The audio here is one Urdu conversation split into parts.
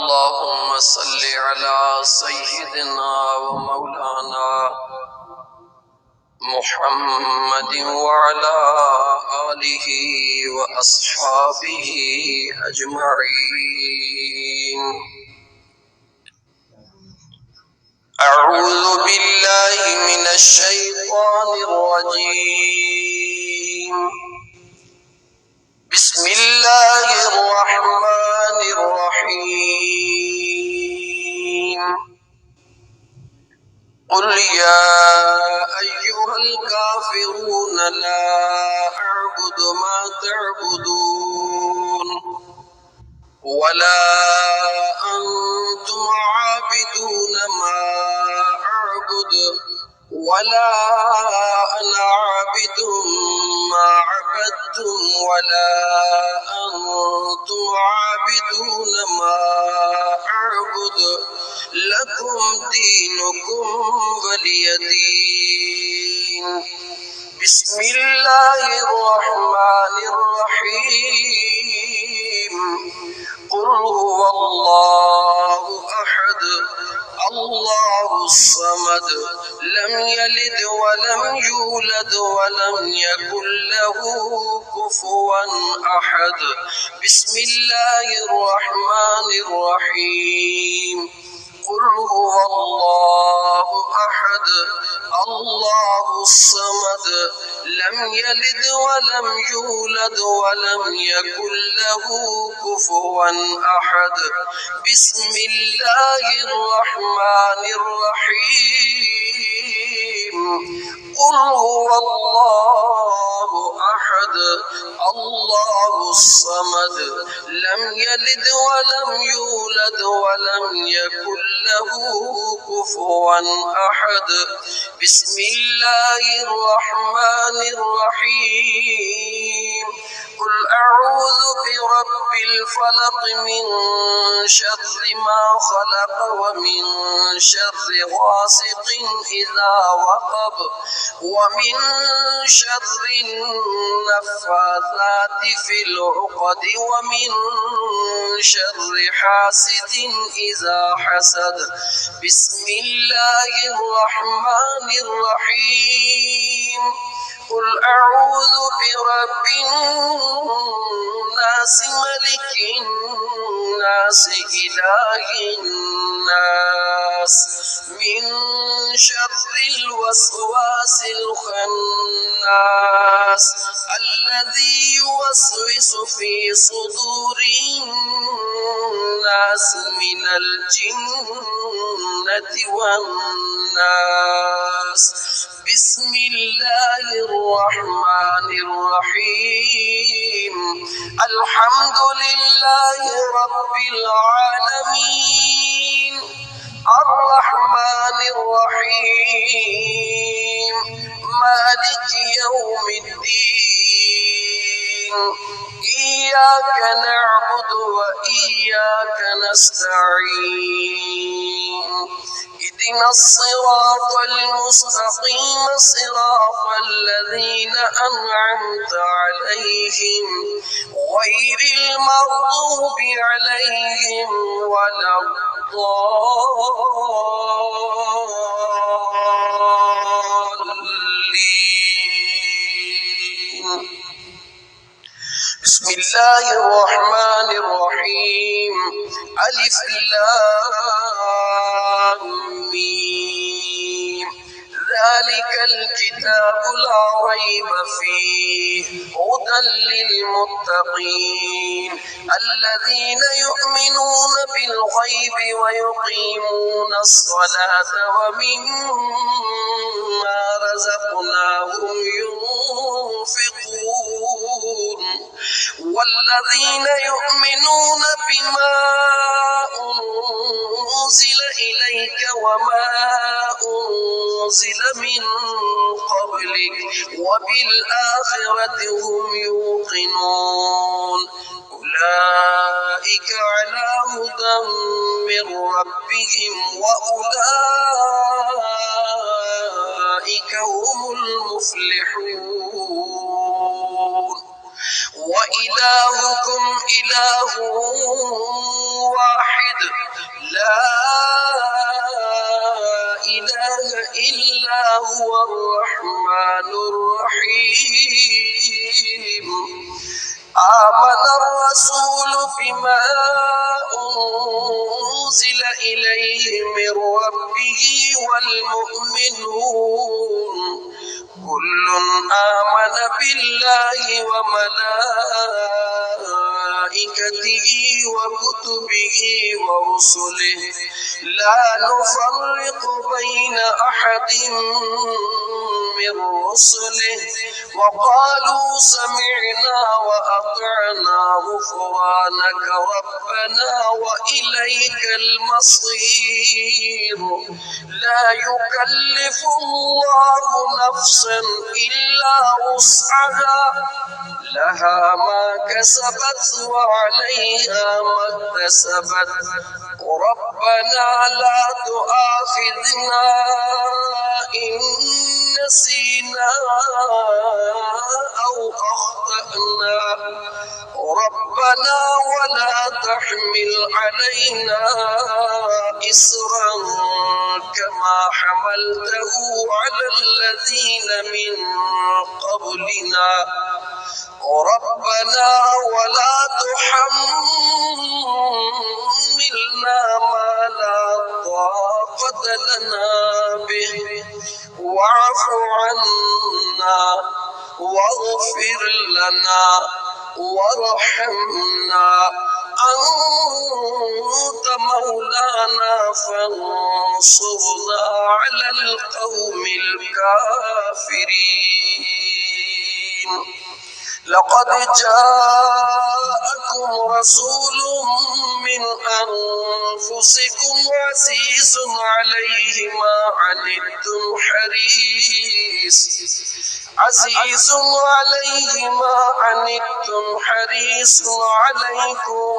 اللهم صل على سيدنا ومولانا محمد وعلى آله وأصحابه أجمعين. أعوذ بالله من الشيطان الرجيم. بسم الله الرحمن الرحيم. قل يا أيها الكافرون لا أعبد ما تعبدون ولا أنتم عابدون ما أعبد ولا أنا عابد ما عبدتم ولا أنتم عابدون ما أعبد لكم دينكم ولي دين. بسم الله الرحمن الرحيم. قل هو الله أحد الله الصمد لم يلد ولم يولد ولم يكن له كفوا أحد. بسم الله الرحمن الرحيم. قل هو الله أحد الله الصمد لم يلد ولم يولد ولم يكن له كفوا أحد. بسم الله الرحمن الرحيم. قل هو الله أحد الله الصمد لم يلد ولم يولد ولم يكن له كفوا أحد. بسم الله الرحمن الرحيم. قل أعوذ برب الفلق من شر ما خلق ومن شر غاسق إذا وقب ومن شر النفاثات في العقد ومن شر حاسد إذا حسد. بسم الله الرحمن الرحيم. قل أعوذ برب الناس ملك الناس إله الناس من شر الوسواس الخناس الذي يوسوس في صدور الناس من الجنة والناس. بسم الله الرحمن الرحيم. الحمد لله رب العالمين الرحمن الرحيم مالك يوم الدين. إياك نعبد وإياك نستعين. اهدنا الصراط المستقيم صراط الذين أنعمت عليهم غير المغضوب عليهم ولا الضالين. بسم الله الرحمن الرحيم. ألف لام ميم. ذلك الكتاب لا ريب فيه هدى للمتقين الذين يؤمنون بالغيب ويقيمون الصلاة ومما رزقناهم ينفقون والذين يؤمنون بما أنزل إليك وما أنزل من قبلك وبالآخرة هم يوقنون أولئك على هدى من ربهم وأولئك هم المفلحون. وإلهكم إله واحد لا إله إلا هو الرحمن الرحيم آمن الرسول بما أنزل إليه من ربه والمؤمنون كل آمن بالله وملائكته وكتبه ورسله لا نفرق بين أحد من رسله وقالوا سمعنا وأطعنا غفرانك ربنا وإليك المصير لا يكلف الله نفسا إلا وسعها لها ما كسبت وعليها ما اكتسبت ربنا لا تؤاخذنا إن نسينا أو أخطأنا ربنا ولا تحمل علينا إصرا كما حملته على الذين من قبلنا ربنا ولا تحملنا ما لا طاقة لنا به واعف عنا واغفر لنا وارحمنا أنت مولانا فانصرنا على القوم الكافرين لقد جاءكم رسول من أنفسكم عزيز عليه ما عنتم حريص عليكم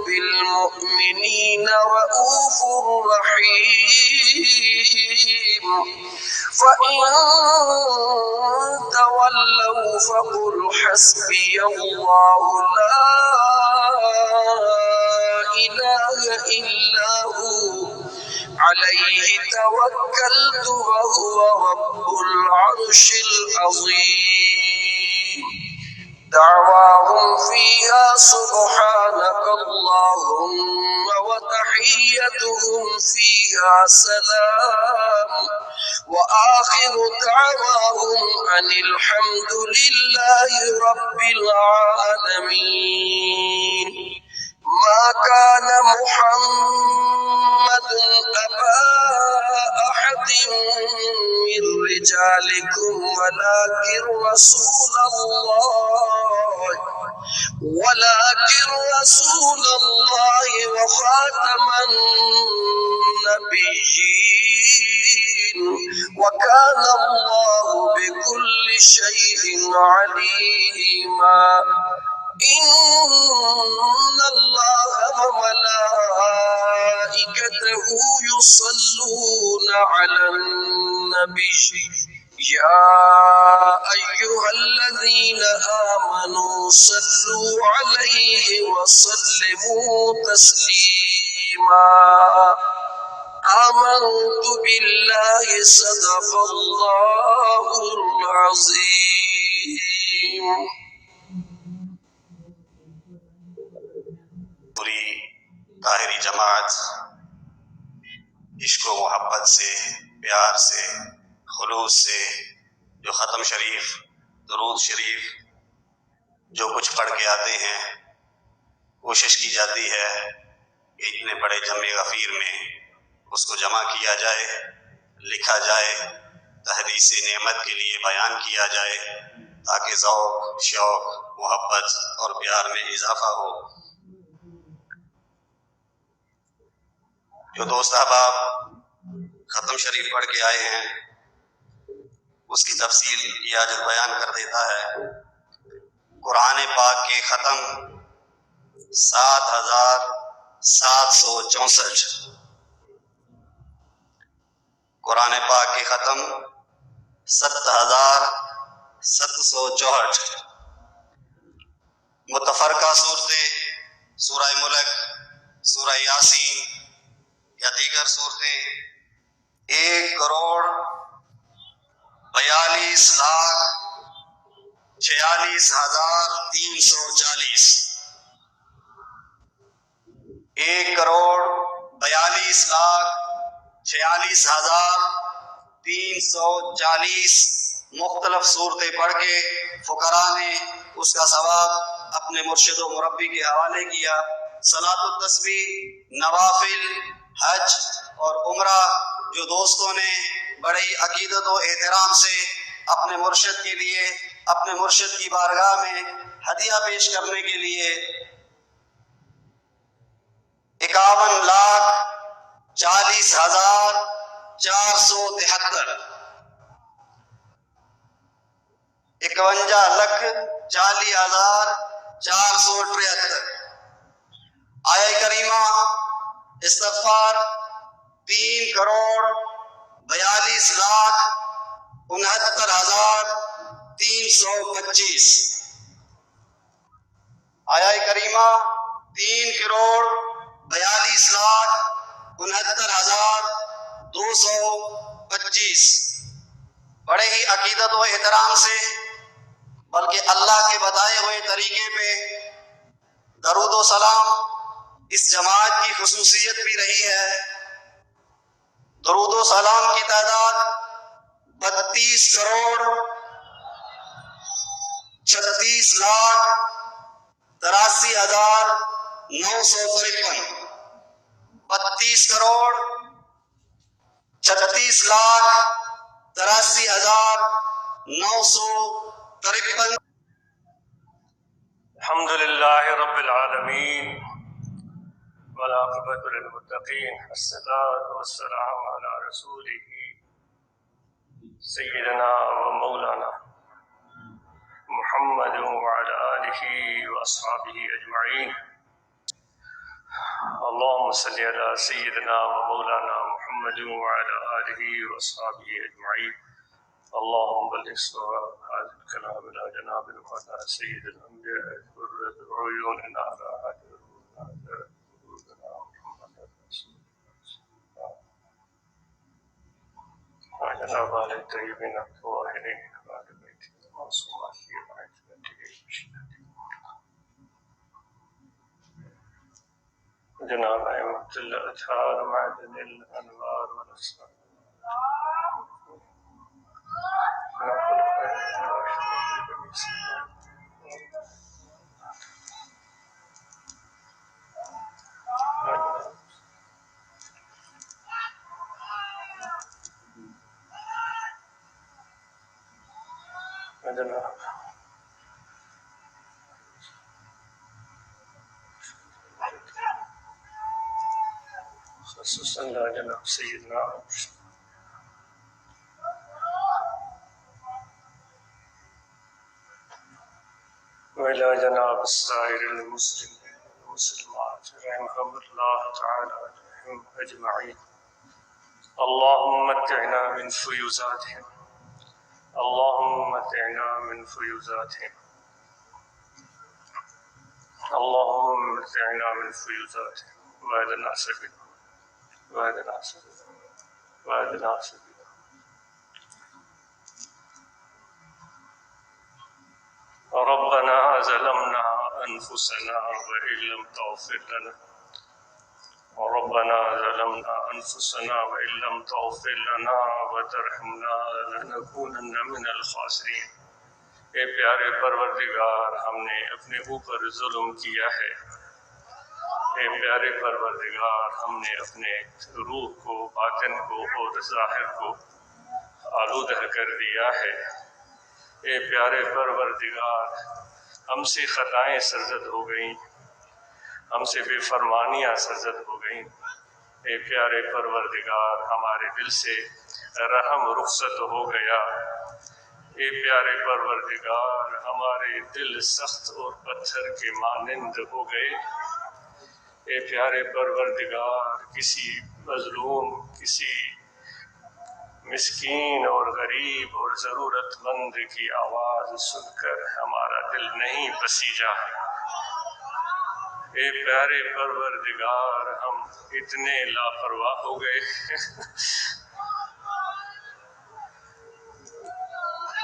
بالمؤمنين رؤوف رحيم فإن تولوا فقل حسبي الله لا إله إلا هو عليه توكلت وهو رب العرش العظيم دعواهم فيها سبحانك اللهم وتحيتهم فيها سلام وآخر دعواهم أن الحمد لله رب العالمين ما كان محمد أبا أحد من رجالكم ولكن رسول الله وخاتم النبيين وكان الله بكل شيء عليما إن الله وملائكته يصلون على النبي يا أيها الذين آمنوا صلوا عليه وسلموا تسليما آمنت بالله صدق الله العظيم پوری طاہری جماعت عشق و محبت سے پیار سے خلوص سے جو ختم شریف درود شریف جو کچھ پڑھ کے آتے ہیں کوشش کی جاتی ہے کہ اتنے بڑے جمع غفیر میں اس کو جمع کیا جائے لکھا جائے تحدیث نعمت کے لیے بیان کیا جائے تاکہ ذوق شوق محبت اور پیار میں اضافہ ہو. جو دوست احباب ختم شریف پڑھ کے آئے ہیں اس کی تفصیل یہ آج بیان کر دیتا ہے. قرآن پاک کے ختم 7,764 قرآن پاک کے ختم 7,764 متفرقہ صورتیں، سورہ ملک، سورہ یاسین یا دیگر صورتیں 1,42,46,340 1,42,46,340 مختلف صورتیں پڑھ کے فقراء نے اس کا ثواب اپنے مرشد و مربی کے حوالے کیا۔ صلاۃ التسبیح، نوافل، حج اور عمرہ جو دوستوں نے بڑے عقیدت و احترام سے اپنے مرشد کے لیے، اپنے مرشد کی بارگاہ میں ہدیہ پیش کرنے کے لیے 51,40,473 51,40,473 آیہ کریمہ استغفار 3,42,69,325 آیہ کریمہ 3,42,69,225 بڑے ہی عقیدت و احترام سے، بلکہ اللہ کے بتائے ہوئے طریقے پہ درود و سلام اس جماعت کی خصوصیت بھی رہی ہے۔ درود و سلام کی تعداد 32,36,83,953 32,36,83,953 الحمد للہ رب العالمین والعاقبۃ للمتقین، الصلاۃ والسلام علی رسولہ سیدنا و مولانا محمد وعلی آلہ واصحابہ اجمعین۔ اللہم صلی علی سیدنا و مولانا محمد وعلی آلہ واصحابہ اجمعین۔ اللہم بلغ صواب هذا الكلام الى جناب المولانا سید الانبیاء قرۃ عیوننا على جناب آل الطیبین الطاہرین وآل بیت المعصومین فی رعایت جناب ائمۃ الاطہار معدن الانوار والاسرار جناب خصوصاً جناب سیدنا وإلى جناب السائر المسلمين والمسلمات رحمهم الله تعالى أجمعين۔ اللهم متعنا من فيوزاتهم، اللهم متعنا من فيوزاتهم، اللهم متعنا من فيوزاتهم وأهدنا سبيلهم وأهدنا سبيلهم وأهدنا سبيلهم۔ ربنا ظلمنا أنفسنا وإن لم تغفر لنا، ربنا ظلمنا أنفسنا وإن لم تغفر لنا وترحمنا لنكونن من الخاسرين۔ اے پیارے پروردگار، ہم نے اپنے اوپر ظلم کیا ہے۔ اے پیارے پروردگار، ہم نے اپنے روح کو، باطن کو اور ظاہر کو آلودہ کر دیا ہے۔ اے پیارے پروردگار، ہم سے خطائیں سرزد ہو گئیں، ہم سے بے فرمانیاں سرزد ہو گئیں۔ اے پیارے پروردگار، ہمارے دل سے رحم رخصت ہو گیا۔ اے پیارے پروردگار، ہمارے دل سخت اور پتھر کے مانند ہو گئے۔ اے پیارے پروردگار، کسی مظلوم، کسی مسکین اور غریب اور ضرورت مند کی آواز سن کر ہمارا دل نہیں بسیجا۔ اے پیارے پروردگار ہم اتنے لاپرواہ ہو گئے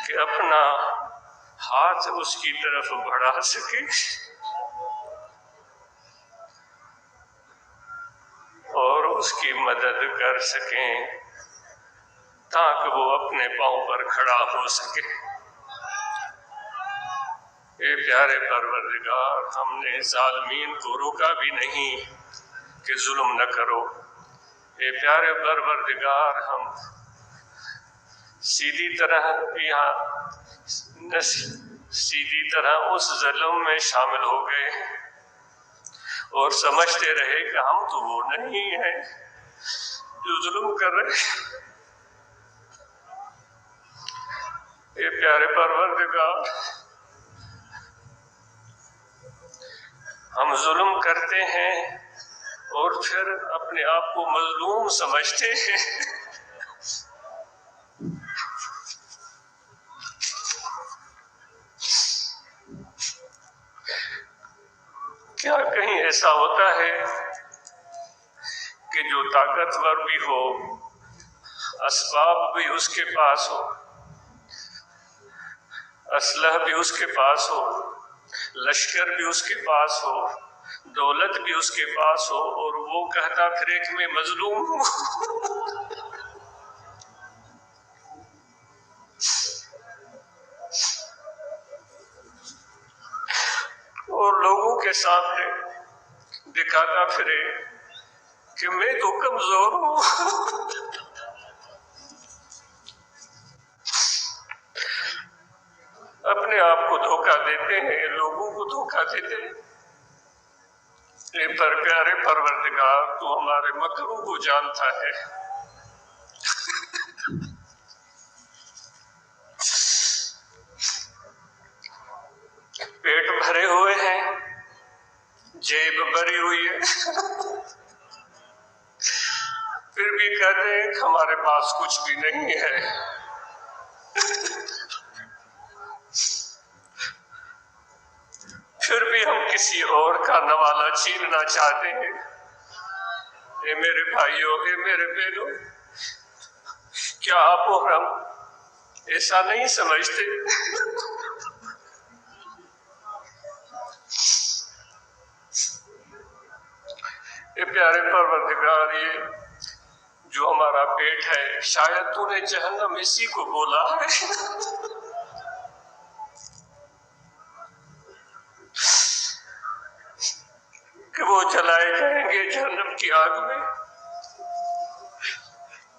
کہ اپنا ہاتھ اس کی طرف بڑھا سکے اور اس کی مدد کر سکیں تاکہ وہ اپنے پاؤں پر کھڑا ہو سکے۔ اے پیارے پروردگار ہم نے ظالمین کو روکا بھی نہیں کہ ظلم نہ کرو۔ اے پیارے پروردگار ہم سیدھی طرح اس ظلم میں شامل ہو گئے اور سمجھتے رہے کہ ہم تو وہ نہیں ہیں جو ظلم کر رہے۔ اے پیارے پروردگار ہم ظلم کرتے ہیں اور پھر اپنے آپ کو مظلوم سمجھتے ہیں۔ کیا کہیں ایسا ہوتا ہے کہ جو طاقتور بھی ہو، اسباب بھی اس کے پاس ہو، اسلحہ بھی اس کے پاس ہو، لشکر بھی اس کے پاس ہو، دولت بھی اس کے پاس ہو، اور وہ کہتا پھر ایک میں مظلوم ہوں؟ اور لوگوں کے سامنے دکھاتا پھرے کہ میں تو کمزور ہوں۔ اپنے آپ کو دھوکہ دیتے ہیں، لوگوں کو دھوکہ دیتے ہیں۔ اے پر پیارے پروردگار تو ہمارے مکروں کو جانتا ہے۔ پیٹ بھرے ہوئے ہیں، جیب بھری ہوئی ہے، پھر بھی کہتے ہیں کہ ہمارے پاس کچھ بھی نہیں ہے۔ پھر بھی ہم کسی اور کا نوالہ چھیننا چاہتے ہیں۔ اے میرے بھائیوں، اے میرے بہنوں، کیا آپ اور ہم ایسا نہیں سمجھتے اے پیارے پروردگار یہ جو ہمارا پیٹ ہے، شاید تو نے جہنم اسی کو بولا ہے کہ وہ جلائے جائیں گے جہنم کی آگ میں۔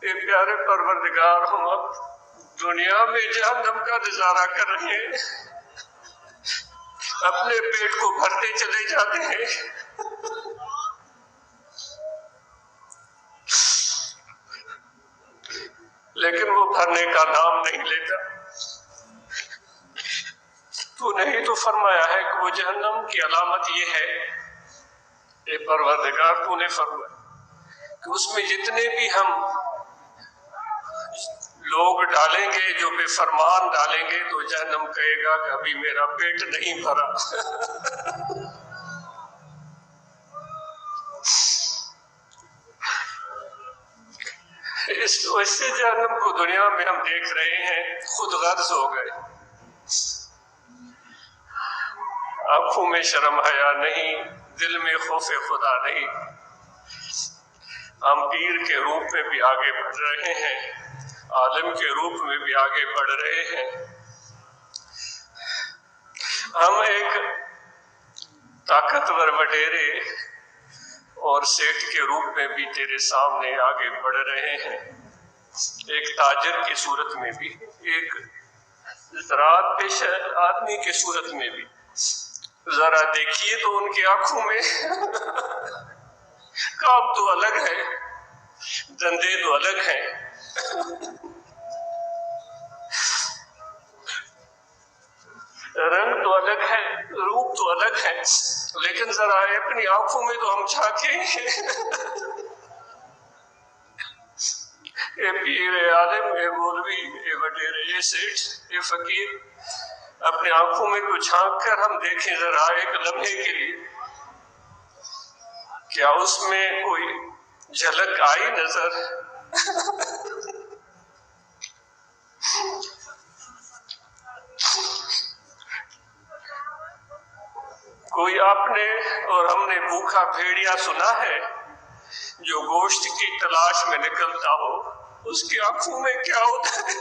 اے پیارے پروردگار ہم اب دنیا میں جہنم کا نظارہ کر رہے ہیں، اپنے پیٹ کو بھرتے چلے جاتے ہیں، لیکن وہ بھرنے کا نام نہیں لیتا۔ تو نے ہی تو فرمایا ہے کہ وہ جہنم کی علامت یہ ہے۔ اے پروردگار تو نے فرمایا کہ اس میں جتنے بھی ہم لوگ ڈالیں گے جو بے فرمان ڈالیں گے تو جہنم کہے گا کہ ابھی میرا پیٹ نہیں بھرا۔ اس ویسے جہنم کو دنیا میں ہم دیکھ رہے ہیں، خود غرض ہو گئے، آنکھوں میں شرم حیا نہیں، دل میں خوف خدا نہیں۔ ہم پیر کے روپ میں بھی آگے بڑھ رہے ہیں، عالم کے روپ میں بھی آگے بڑھ رہے ہیں۔ ہم ایک طاقتور وڈیرے اور سیٹھ کے روپ میں بھی تیرے سامنے آگے بڑھ رہے ہیں، ایک تاجر کی صورت میں بھی، ایک زراعت پیشہ آدمی کی صورت میں بھی۔ ذرا دیکھیے تو ان کی آنکھوں میں کام تو الگ ہے، دندے تو الگ ہیں، رنگ تو الگ ہے، روپ تو الگ ہے، لیکن ذرا اپنی آنکھوں میں تو ہم جھانکیں۔ اے پیر، اے عالم، اے مولوی، اے وڈیرے، اے سیٹھ، اے فقیر، اپنے آنکھوں میں کو جھانک کر ہم دیکھیں ذرا ایک لمحے کے لیے کیا اس میں کوئی جھلک آئی نظر؟ کوئی آپ نے اور ہم نے بھوکا بھیڑیا سنا ہے جو گوشت کی تلاش میں نکلتا ہو، اس کی آنکھوں میں کیا ہوتا ہے؟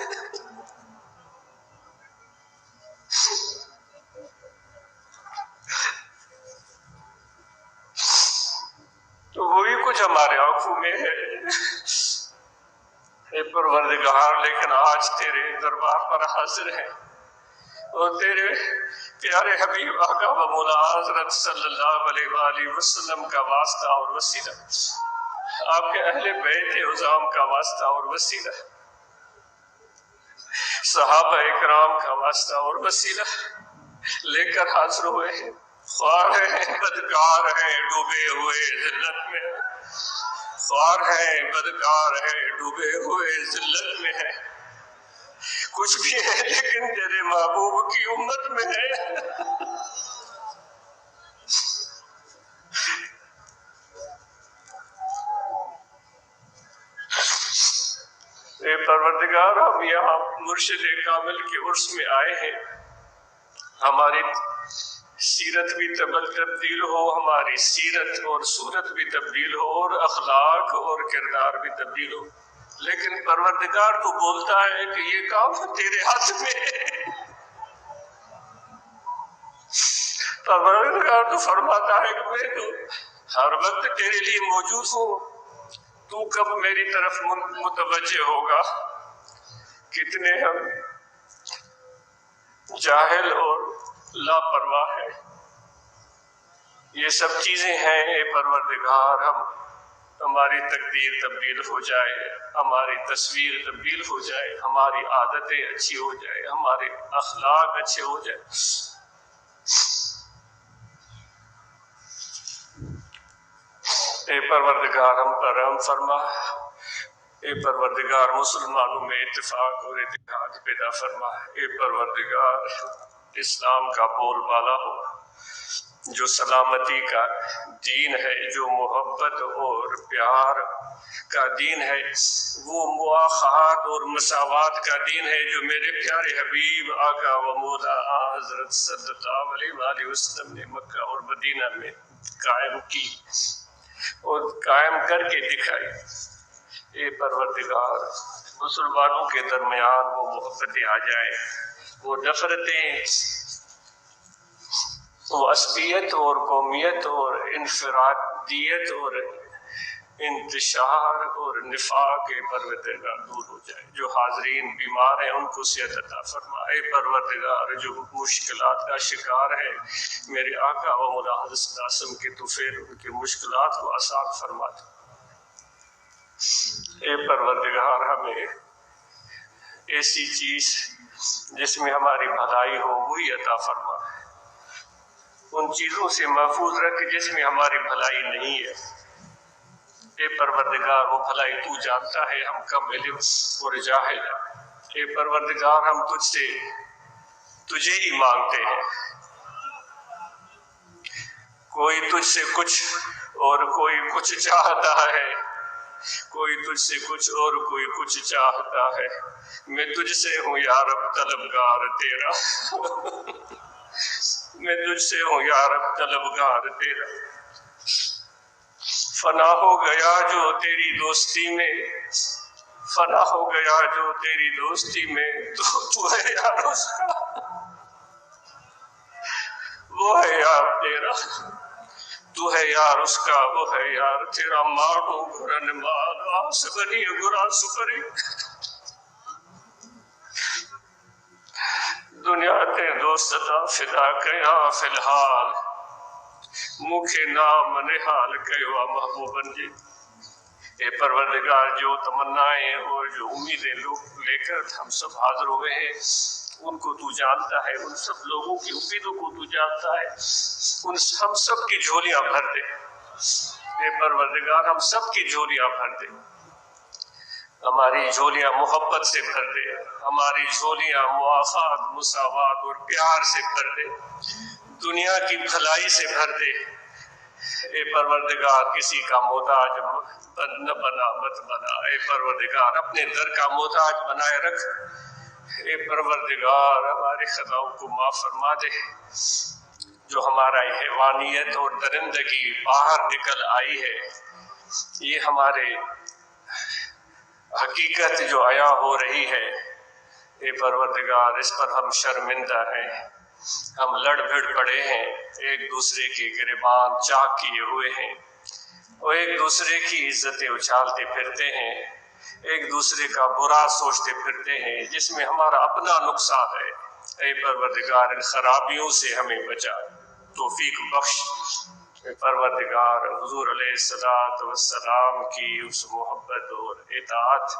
تو وہی کچھ ہمارے آنکھوں میں ہے اے پروردگار، لیکن آج تیرے دربار پر حاضر ہیں اور تیرے پیارے حبیب آقا و مولا حضرت صلی اللہ علیہ وآلہ وسلم کا واسطہ اور وسیلہ، آپ کے اہل بیت عظام کا واسطہ اور وسیلہ، صحابہ اکرام کا واسطہ اور وسیلہ لے کر حاضر ہوئے ہیں۔ خوار ہیں، بدکار ہیں، ڈوبے ہوئے ذلت میں ہیں، خوار ہیں، بدکار ہیں، ڈوبے ہوئے ذلت میں ہیں، کچھ بھی ہے لیکن تیرے محبوب کی امت میں ہے۔ اے پروردگار، ہم یہاں مرشد کامل کے عرس میں آئے ہیں، ہماری سیرت بھی تبدیل ہو، ہماری سیرت اور صورت بھی تبدیل ہو، اور اخلاق اور کردار بھی تبدیل ہو، لیکن پروردگار تو بولتا ہے کہ یہ کام تیرے ہاتھ میں ہے۔ پروردگار تو فرماتا ہے کہ میں تو ہر وقت تیرے لیے موجود ہوں، تو کب میری طرف متوجہ ہوگا؟ کتنے ہم جاہل اور لاپرواہ ہیں۔ یہ سب چیزیں ہیں اے پروردگار، ہماری تقدیر تبدیل ہو جائے، ہماری تصویر تبدیل ہو جائے، ہماری عادتیں اچھی ہو جائے، ہمارے اخلاق اچھے ہو جائے۔ اے پروردگار ہم پر رحم فرما، اے پروردگار مسلمانوں میں اتفاق اور اتحاد پیدا فرما، اے پروردگار اسلام کا بول بالا ہو، جو سلامتی کا دین ہے، جو محبت اور پیار کا دین ہے، وہ مواخات اور مساوات کا دین ہے جو میرے پیارے حبیب آقا و مولا حضرت صلی اللہ علیہ وآلہ وسلم نے مکہ اور مدینہ میں قائم کی اور قائم کر کے دکھائی۔ اے پروردگار مسلمانوں کے درمیان وہ محبتیں آ جائیں، وہ نفرتیں، وہ عصبیت اور قومیت اور انفرادیت اور انتشار اور نفاق کے پروردگار دور ہو جائے۔ جو حاضرین بیمار ہیں ان کو صحت عطا فرما۔ اے پروردگار جو مشکلات کا شکار ہے میرے آقا و مولا حضرت صلی اللہ علیہ وسلم کے تو پھر ان کی مشکلات کو آسان فرما دے۔ اے پروردگار ہمیں ایسی چیز جس میں ہماری بھلائی ہو وہی عطا فرما، ان چیزوں سے محفوظ رکھ جس میں ہماری بھلائی نہیں ہے۔ اے پروردگار وہ بھلائی تو جانتا ہے، ہم کم علم اور جاہل ہیں۔ اے پروردگار ہم تجھے ہی مانگتے ہیں، کوئی تجھ سے کچھ اور کوئی کچھ چاہتا ہے، کوئی تجھ سے کچھ اور کوئی کچھ چاہتا ہے، میں تجھ سے ہوں یا رب طلبگار تیرا، میں تجھ سے ہوں یا رب طلبگار تیرا۔ فنا ہو گیا جو تیری دوستی میں، فنا ہو گیا جو تیری دوستی میں، تو ہے یار اس کا، وہ ہے یار تیرا، تو ہے یار اس کا، وہ ہے یار تیرا۔ مارو گرن مال آسبنی گرا سفری، دنیا تے دوستا فدا کیا فی الحال، مکھے نام نحال کہوا محبوبن جی۔ اے پروردگار جو تمنائیں اور جو امیدیں لوگ لے کر ہم سب حاضر ہوئے ہیں ان کو تو جانتا ہے، ان سب لوگوں کی امیدوں کو تو جانتا ہے، ان ہم سب کی جھولیاں بھر دے۔ اے پروردگار ہم سب کی جھولیاں بھر دے، ہماری جھولیاں محبت سے بھر دے، ہماری جھولیاں مواخات مساوات اور پیار سے بھر دے، دنیا کی بھلائی سے بھر دے، اے پروردگار کسی کا محتاج نہ بنا مت بنا، اے پروردگار اپنے در کا محتاج بنائے رکھ، اے پروردگار ہماری خطاؤں کو معاف فرما دے، جو ہمارا حیوانیت اور درندگی باہر نکل آئی ہے، یہ ہمارے حقیقت جو عیاں ہو رہی ہے، اے پروردگار اس پر ہم شرمندہ ہیں، ہم لڑ بھڑ پڑے ہیں، ایک دوسرے کے گریبان چاک کیے ہوئے ہیں، اور ایک دوسرے کی عزتیں اچھالتے پھرتے ہیں، ایک دوسرے کا برا سوچتے پھرتے ہیں، جس میں ہمارا اپنا نقصان ہے۔ اے پروردگار ان خرابیوں سے ہمیں بچا، توفیق بخش۔ اے پروردگار حضور علیہ السلام کی اس محبت اور اطاعت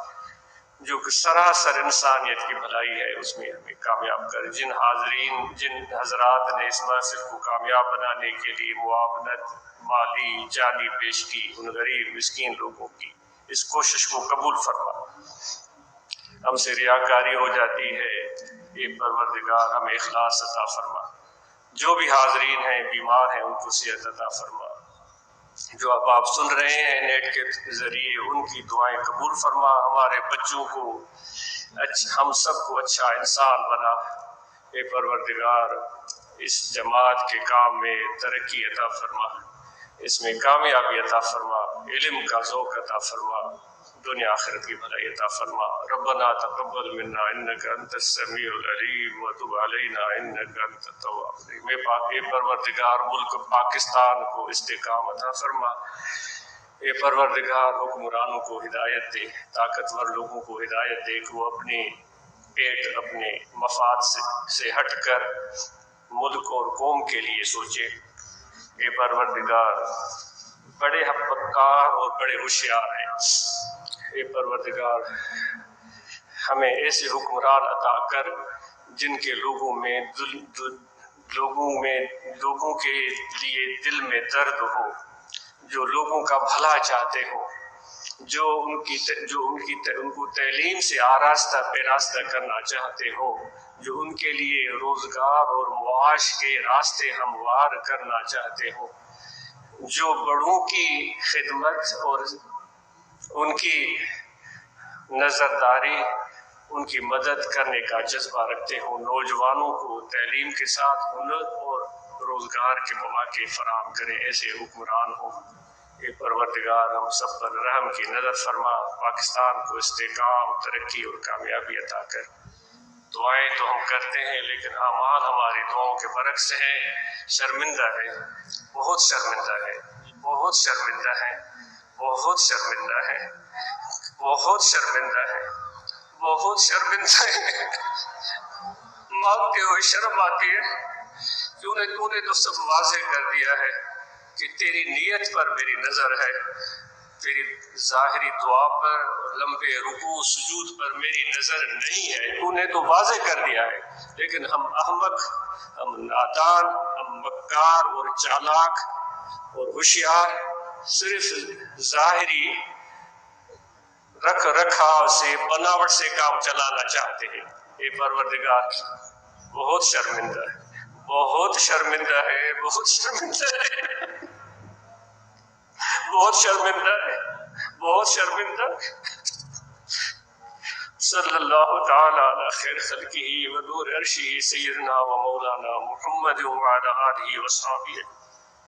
جو کہ سراسر انسانیت کی بھلائی ہے، اس میں ہمیں کامیاب کر۔ جن حاضرین، جن حضرات نے اس محفل کو کامیاب بنانے کے لیے معاونت مالی جانی پیش کی، ان غریب مسکین لوگوں کی اس کوشش کو قبول فرما۔ ہم سے ریاکاری ہو جاتی ہے، یہ پروردگار ہمیں اخلاص عطا فرما۔ جو بھی حاضرین ہیں بیمار ہیں ان کو صحت عطا فرما، جو اب آپ سن رہے ہیں نیٹ کے ذریعے ان کی دعائیں قبول فرما، ہمارے بچوں کو ہم سب کو اچھا انسان بنا۔ اے پروردگار اس جماعت کے کام میں ترقی عطا فرما، اس میں کامیابی عطا فرما، علم کا ذوق عطا فرما، دنیا آخرت کی بھلائی عطا فرما۔ ربنا تقبل منا انک انت السمیع العلیم وتب علینا انک انت التواب الرحیم۔ اے پروردگار ملک پاکستان کو استحکام عطا فرما، اے پروردگار حکمرانوں کو ہدایت دے، طاقتور لوگوں کو ہدایت دے کہ وہ اپنے پیٹ، اپنے مفاد سے ہٹ کر ملک اور قوم کے لیے سوچے۔ اے پروردگار بڑے حقار اور بڑے ہوشیار ہیں، اے پروردگار ہمیں ایسے حکمران عطا کر جن کے لوگوں کے لیے دل میں درد ہو، جو لوگوں کا بھلا چاہتے ہو، جو ان کو تعلیم سے آراستہ پیراستہ کرنا چاہتے ہو، جو ان کے لیے روزگار اور معاش کے راستے ہموار کرنا چاہتے ہو، جو بڑوں کی خدمت اور ان کی نظرداری، ان کی مدد کرنے کا جذبہ رکھتے ہو، نوجوانوں کو تعلیم کے ساتھ ہنر اور روزگار کے مواقع فراہم کریں، ایسے حکمران ہوں۔ اے پروردگار ہم سب پر رحم کی نظر فرما، پاکستان کو استحکام، ترقی اور کامیابی عطا کر۔ دعائیں تو ہم کرتے ہیں لیکن اعمال ہماری دعاؤں کے برعکس ہے، شرمندہ ہے، بہت شرمندہ ہے، بہت شرمندہ ہے، بہت شرمندہ ہے، بہت شرمندہ ہے، بہت شرمندہ ہے۔ مانگتے ہوئے شرم آتی ہے، تو نے تو سب واضح کر دیا ہے کہ تیری نیت پر میری نظر ہے، تیری ظاہری دعا پر، لمبے رکوع سجود پر میری نظر نہیں ہے، تو نے تو واضح کر دیا ہے، لیکن ہم احمق، ہم نادان، ہم مکار اور چالاک اور ہوشیار صرف ظاہری رکھ رکھاؤ سے، بناوٹ سے کام چلانا چاہتے ہیں۔ اے پروردگار بہت شرمندہ ہے، بہت شرمندہ ہے، بہت شرمندہ ہے، بہت شرمندہ ہے، بہت شرمندہ ہے۔ صلی اللہ تعالی علی خیر خلقہ و نور عرشہ سیدنا و مولانا محمد وعلی آلہ و صحبہ